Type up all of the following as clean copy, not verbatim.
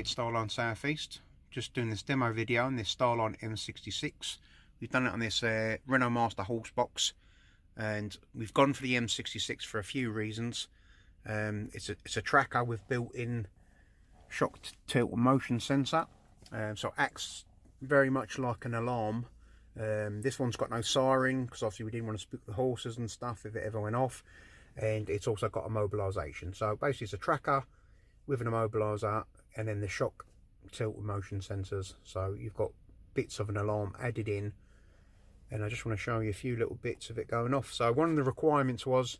it's StarLine Southeast. Just doing this demo video on this StarLine M66. We've done it on this Renault Master horse box, and we've gone for the M66 for a few reasons. It's a tracker with built-in shock tilt motion sensor, so it acts very much like an alarm. This one's got no siren because obviously we didn't want to spook the horses and stuff if it ever went off, and it's also got immobilisation. So basically it's a tracker with an immobiliser and then the shock tilt motion sensors, so you've got bits of an alarm added in. And I just want to show you a few little bits of it going off. So one of the requirements was,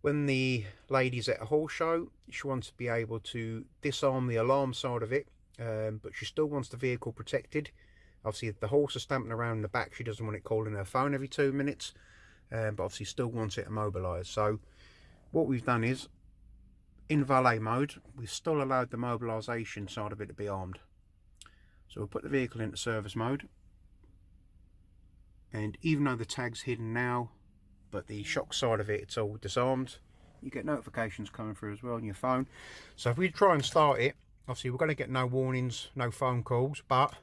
when the lady's at a horse show, she wants to be able to disarm the alarm side of it, but she still wants the vehicle protected. Obviously, if the horse is stamping around in the back, she doesn't want it calling her phone every 2 minutes, but obviously still wants it immobilised. So what we've done is, in valet mode, we've still allowed the mobilisation side of it to be armed. So we'll put the vehicle into service mode. And even though the tag's hidden now, but the shock side of it, it's all disarmed, you get notifications coming through as well on your phone. So if we try and start it, obviously we're going to get no warnings, no phone calls, but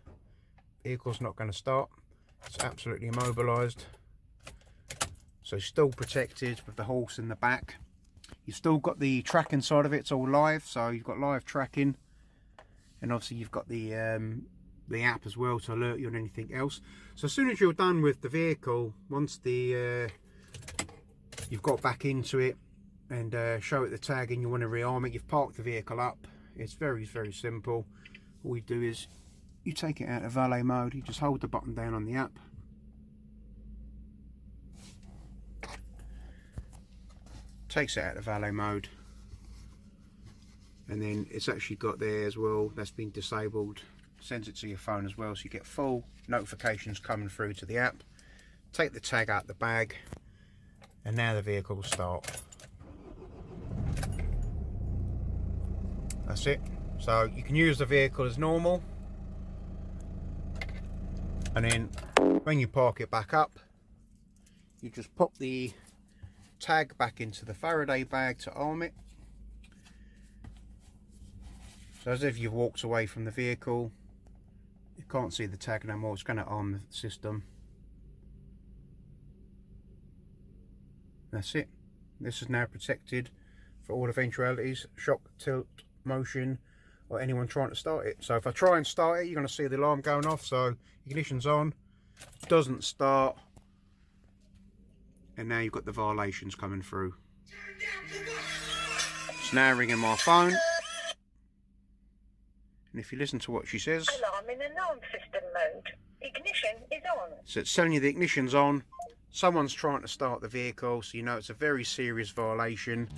the vehicle's not going to start. It's absolutely immobilised. So still protected with the horse in the back. You've still got the tracking side of it, it's all live, so you've got live tracking. And obviously you've got the app as well to alert you on anything else. So as soon as you're done with the vehicle, once the you've got back into it and show it the tag and you want to rearm it, you've parked the vehicle up. It's very simple. All you do is you take it out of valet mode, you just hold the button down on the app, takes it out of valet mode, and then it's actually got there as well, that's been disabled, sends it to your phone as well, so you get full notifications coming through to the app. Take the tag out the bag, and now the vehicle will start. That's it. So you can use the vehicle as normal, and then when you park it back up, you just pop the tag back into the Faraday bag to arm it. So as if you've walked away from the vehicle, you can't see the tag no more, it's going to arm the system. That's it. This is now protected for all eventualities, shock, tilt, motion, or anyone trying to start it. So if I try and start it, you're going to see the alarm going off. So ignition's on, doesn't start, and now you've got the violations coming through. It's now ringing my phone. And if you listen to what she says, alarm in alarm system mode. Ignition is on. So it's telling you the ignition's on. Someone's trying to start the vehicle, so you know it's a very serious violation.